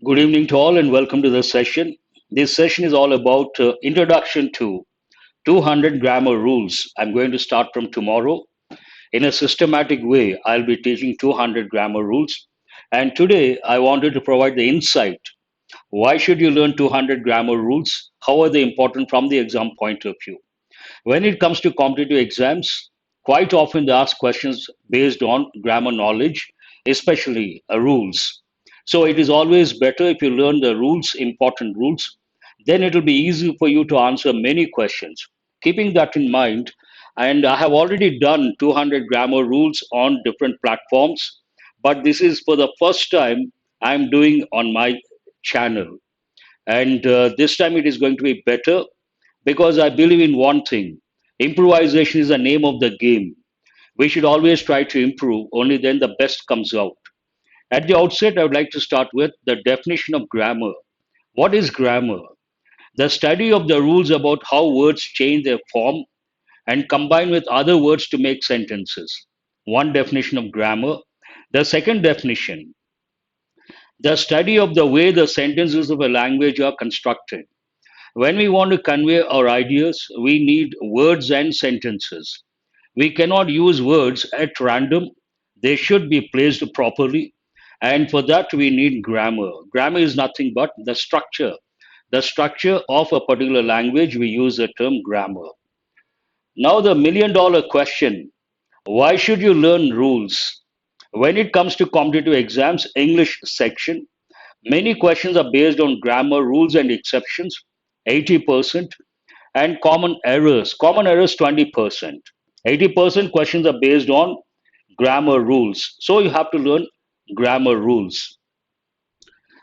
Good evening to all and welcome to this session. This session is all about introduction to 200 grammar rules. I'm going to start from tomorrow. In a systematic way, I'll be teaching 200 grammar rules. And today I wanted to provide the insight. Why should you learn 200 grammar rules? How are they important from the exam point of view? When it comes to competitive exams, quite often they ask questions based on grammar knowledge, especially rules. So it is always better if you learn the rules, important rules, then it will be easy for you to answer many questions. Keeping that in mind, and I have already done 200 grammar rules on different platforms, but this is for the first time I'm doing on my channel. And this time it is going to be better because I believe in one thing: improvisation is the name of the game. We should always try to improve, only then the best comes out. At the outset, I would like to start with the definition of grammar. What is grammar? The study of the rules about how words change their form and combine with other words to make sentences. One definition of grammar. The second definition, the study of the way the sentences of a language are constructed. When we want to convey our ideas, we need words and sentences. We cannot use words at random. They should be placed properly. And for that, we need grammar. Grammar is nothing but the structure of a particular language. We use the term grammar. Now, the $1,000,000 question: why should you learn rules? When it comes to competitive exams, English section, many questions are based on grammar rules and exceptions, 80%, and common errors. Common errors 20%. 80% questions are based on grammar rules. So you have to learn grammar rules.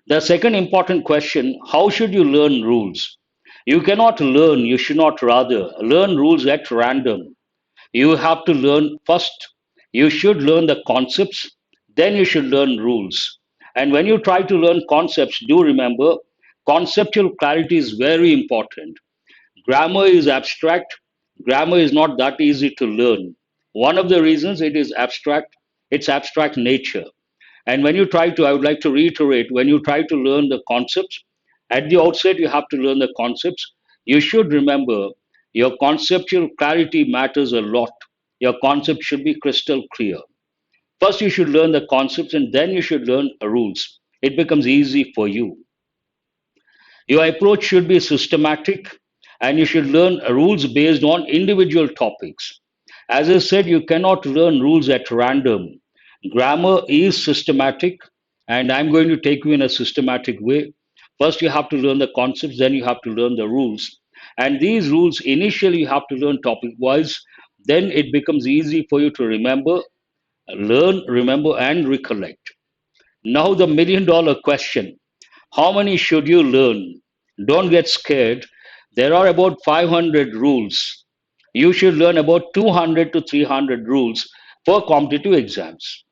The second important question: how should you learn rules? You cannot learn, you should not rather learn rules at random. You have to learn first. You should learn the concepts, then you should learn rules. And when you try to learn concepts, do remember conceptual clarity is very important. Grammar is abstract. Grammar is not that easy to learn. One of the reasons it is abstract, its abstract nature. And when you try to, I would like to reiterate, when you try to learn the concepts, at the outset, you have to learn the concepts. You should remember your conceptual clarity matters a lot. Your concept should be crystal clear. First, you should learn the concepts and then you should learn rules. It becomes easy for you. Your approach should be systematic and you should learn rules based on individual topics. As I said, you cannot learn rules at random. Grammar is systematic, and I'm going to take you in a systematic way. First, you have to learn the concepts, then, you have to learn the rules. And these rules, initially, you have to learn topic wise, then it becomes easy for you to remember, learn, remember, and recollect. Now, the $1,000,000 question: how many should you learn? Don't get scared. There are about 500 rules. You should learn about 200 to 300 rules for competitive exams.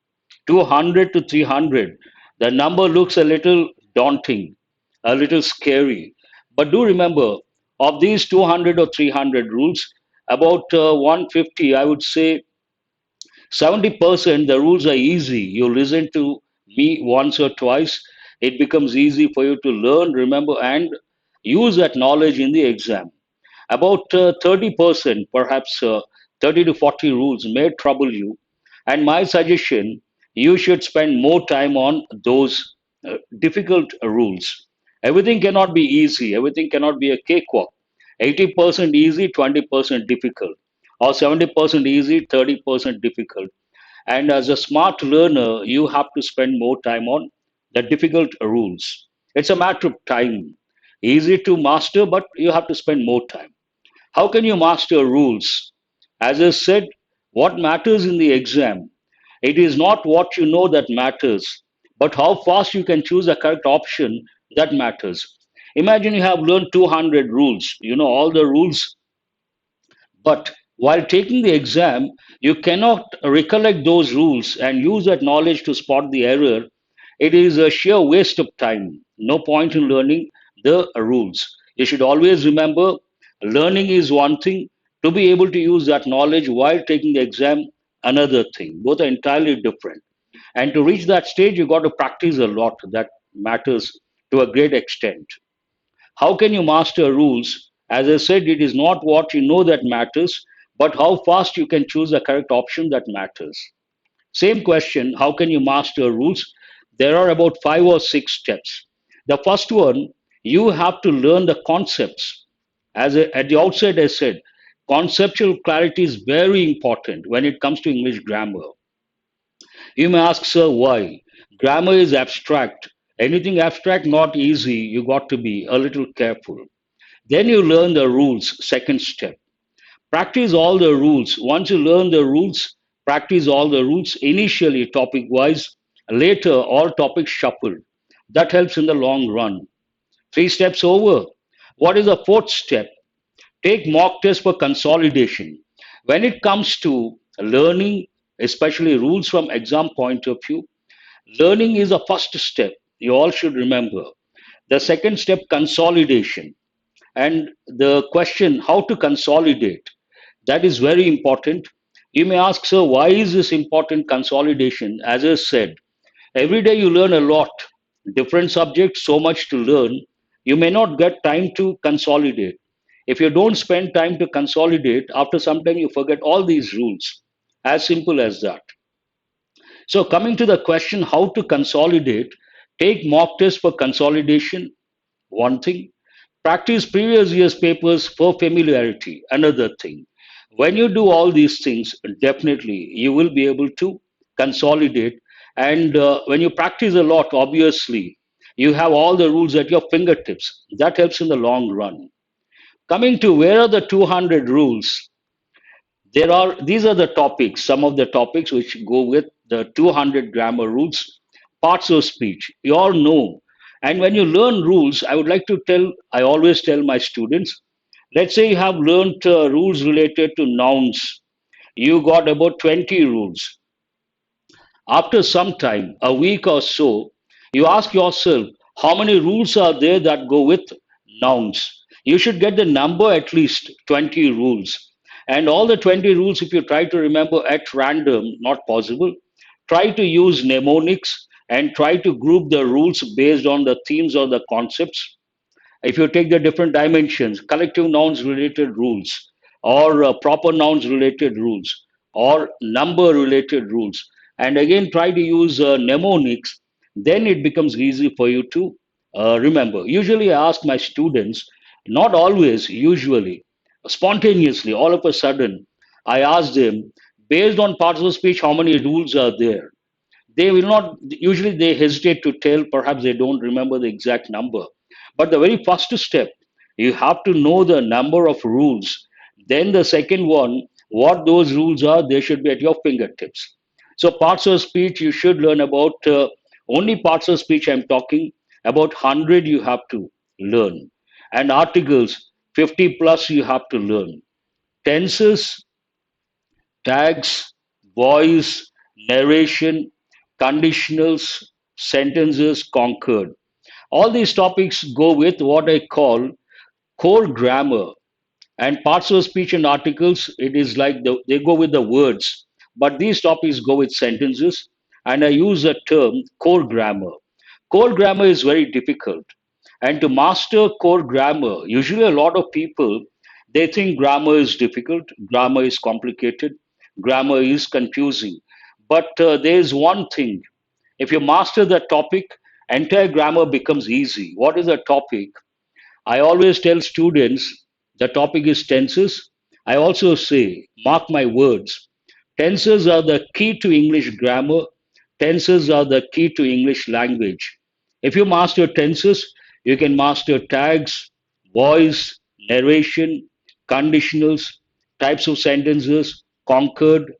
200 to 300. The number looks a little daunting, a little scary. But do remember, of these 200 or 300 rules, about 150, I would say 70%, the rules are easy. You listen to me once or twice, it becomes easy for you to learn, remember, and use that knowledge in the exam. About 30%, perhaps 30 to 40 rules may trouble you. And my suggestion: you should spend more time on those difficult rules. Everything cannot be easy, everything cannot be a cakewalk. 80% easy, 20% difficult, or 70% easy, 30% difficult. And as a smart learner, you have to spend more time on the difficult rules. It's a matter of time. Easy to master, but you have to spend more time. How can you master rules? As I said, what matters in the exam? It is not what you know that matters, but how fast you can choose the correct option that matters. Imagine you have learned 200 rules, you know all the rules, but while taking the exam, you cannot recollect those rules and use that knowledge to spot the error. It is a sheer waste of time. No point in learning the rules. You should always remember, learning is one thing, to be able to use that knowledge while taking the exam, another thing. Both are entirely different. And to reach that stage, you got to practice a lot. That matters to a great extent. How can you master rules? As I said, it is not what you know that matters, but how fast you can choose the correct option that matters. Same question, how can you master rules? There are about 5 or 6 steps. The first one, you have to learn the concepts. At the outset, I said, conceptual clarity is very important when it comes to English grammar. You may ask, sir, why? Grammar is abstract. Anything abstract, not easy. You got to be a little careful. Then you learn the rules, second step. Practice all the rules. Once you learn the rules, practice all the rules initially, topic wise, later, all topics shuffled. That helps in the long run. 3 steps over. What is the fourth step? Take mock test for consolidation. When it comes to learning, especially rules from exam point of view, learning is a first step. You all should remember. The second step, consolidation. And the question, how to consolidate, that is very important. You may ask, sir, why is this important consolidation? As I said, every day you learn a lot, different subjects, so much to learn. You may not get time to consolidate. If you don't spend time to consolidate, after some time you forget all these rules. As simple as that. So, coming to the question how to consolidate, take mock test for consolidation, one thing. Practice previous year's papers for familiarity, another thing. When you do all these things, definitely you will be able to consolidate. And when you practice a lot, obviously, you have all the rules at your fingertips. That helps in the long run. Coming to where are the 200 rules? These are the topics, some of the topics which go with the 200 grammar rules, parts of speech. You all know. And when you learn rules, I would like to tell, I always tell my students, let's say you have learned rules related to nouns. You got about 20 rules. After some time, a week or so, you ask yourself how many rules are there that go with nouns. You should get the number at least 20 rules. And all the 20 rules, if you try to remember at random, not possible. Try to use mnemonics and try to group the rules based on the themes or the concepts. If you take the different dimensions, collective nouns related rules, or proper nouns related rules, or number related rules, and again try to use mnemonics, then it becomes easy for you to remember. Usually, I ask my students, not always, usually, spontaneously, all of a sudden, I ask them, based on parts of speech, how many rules are there? They will not, usually they hesitate to tell, perhaps they don't remember the exact number. But the very first step, you have to know the number of rules. Then the second one, what those rules are, they should be at your fingertips. So parts of speech you should learn about, only parts of speech I'm talking about. 100 you have to learn, and articles 50 plus you have to learn. Tenses, tags, voice, narration, conditionals, sentences, conquered. All these topics go with what I call core grammar. And parts of speech and articles, it is like they go with the words. But these topics go with sentences. And I use the term core grammar. Core grammar is very difficult. And to master core grammar, usually a lot of people, they think grammar is difficult, grammar is complicated, grammar is confusing. But there is one thing. If you master the topic, entire grammar becomes easy. What is the topic? I always tell students the topic is tenses. I also say, mark my words, tenses are the key to English grammar, tenses are the key to English language. If you master tenses, you can master tags, voice, narration, conditionals, types of sentences, conquered,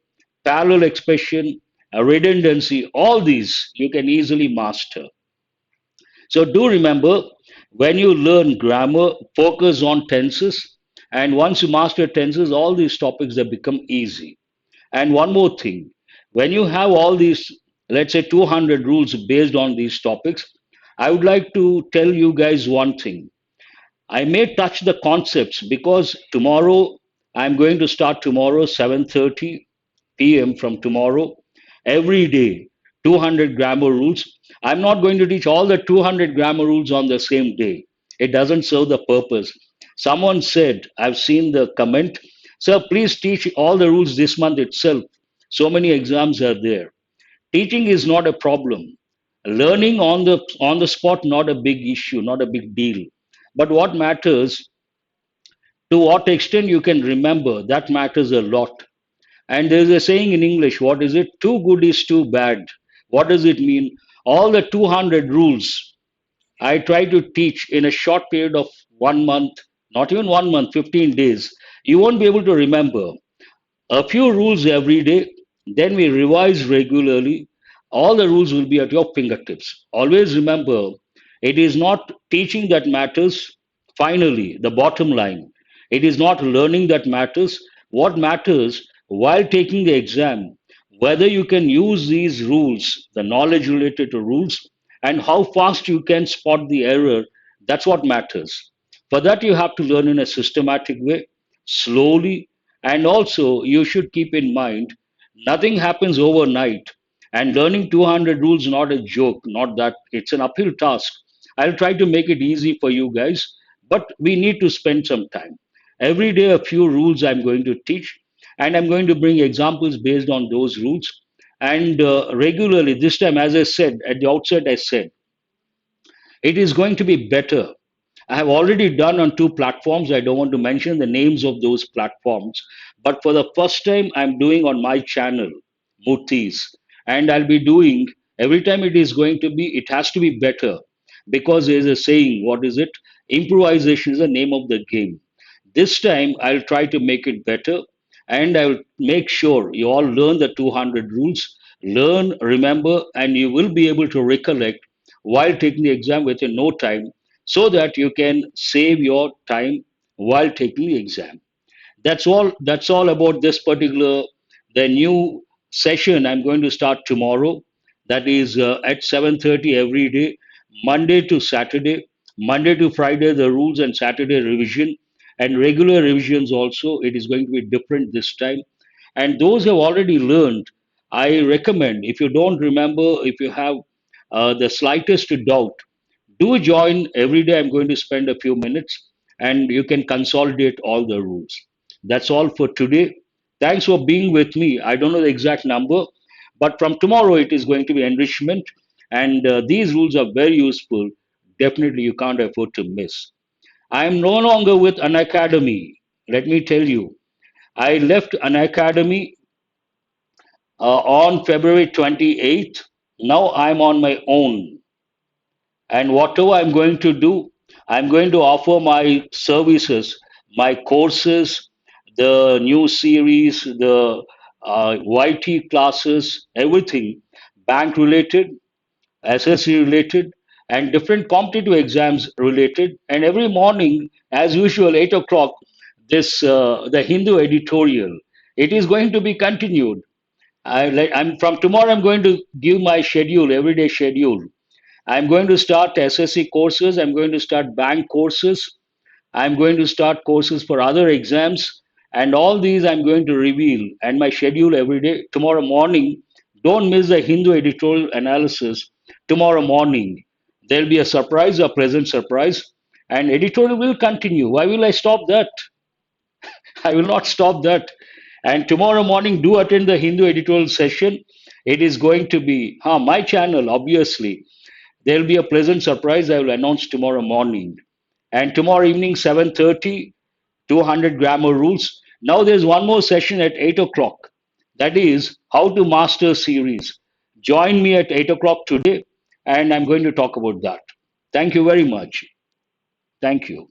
parallel expression, redundancy, all these you can easily master. So do remember, when you learn grammar, focus on tenses. And once you master tenses, all these topics they become easy. And one more thing, when you have all these, let's say 200 rules based on these topics, I would like to tell you guys one thing. I may touch the concepts because tomorrow I'm going to start tomorrow 7:30 p.m. from tomorrow every day. 200 grammar rules. I'm not going to teach all the 200 grammar rules on the same day. It doesn't serve the purpose. Someone said, I've seen the comment, sir, please teach all the rules this month itself. So many exams are there. Teaching is not a problem. Learning on the spot, not a big issue, not a big deal. But what matters, to what extent you can remember, that matters a lot. And there's a saying in English, what is it? Too good is too bad. What does it mean? All the 200 rules I try to teach in a short period of 1 month, not even 1 month, 15 days. You won't be able to remember. A few rules every day, then we revise regularly. All the rules will be at your fingertips. Always remember, it is not teaching that matters. Finally, the bottom line, it is not learning that matters. What matters while taking the exam, whether you can use these rules, the knowledge related to rules, and how fast you can spot the error, that's what matters. For that, you have to learn in a systematic way, slowly, and also, you should keep in mind nothing happens overnight. And learning 200 rules not a joke, not that it's an uphill task. I'll try to make it easy for you guys, but we need to spend some time. Every day, a few rules I'm going to teach, and I'm going to bring examples based on those rules. And regularly, this time, as I said at the outset, I said it is going to be better. I have already done on two platforms. I don't want to mention the names of those platforms, but for the first time, I'm doing on my channel, Murthy's, and I'll be doing every time it is going to be, it has to be better because there's a saying, what is it? Improvisation is the name of the game. This time, I'll try to make it better and I'll make sure you all learn the 200 rules, learn, remember, and you will be able to recollect while taking the exam within no time so that you can save your time while taking the exam. That's all about this particular the new session I'm going to start tomorrow. That is at 7:30 every day, Monday to Saturday, Monday to Friday the rules and Saturday revision and regular revisions also. It is going to be different this time. And those who have already learned, I recommend, if you don't remember, if you have the slightest doubt, do join every day. I'm going to spend a few minutes and you can consolidate all the rules. That's all for today. Thanks for being with me. I don't know the exact number, but from tomorrow it is going to be enrichment. And these rules are very useful. Definitely, you can't afford to miss. I am no longer with an academy. Let me tell you, I left an academy on February 28th. Now I'm on my own. And whatever I'm going to do, I'm going to offer my services, my courses, the new series, the YT classes, everything bank related, SSC related, and different competitive exams related. And every morning, as usual, 8 o'clock, this the Hindu editorial. It is going to be continued. I'm from tomorrow. I'm going to give my schedule, everyday schedule. I'm going to start SSC courses. I'm going to start bank courses. I'm going to start courses for other exams. And all these I'm going to reveal and my schedule every day. Tomorrow morning, don't miss the Hindu editorial analysis. Tomorrow morning, there'll be a surprise, a pleasant surprise. And editorial will continue. Why will I stop that? I will not stop that. And tomorrow morning, do attend the Hindu editorial session. It is going to be my channel, obviously. There will be a pleasant surprise I will announce tomorrow morning. And tomorrow evening, 7:30, 200 grammar rules. Now there's one more session at 8 o'clock. That is how to master series. Join me at 8 o'clock today, and I'm going to talk about that. Thank you very much. Thank you.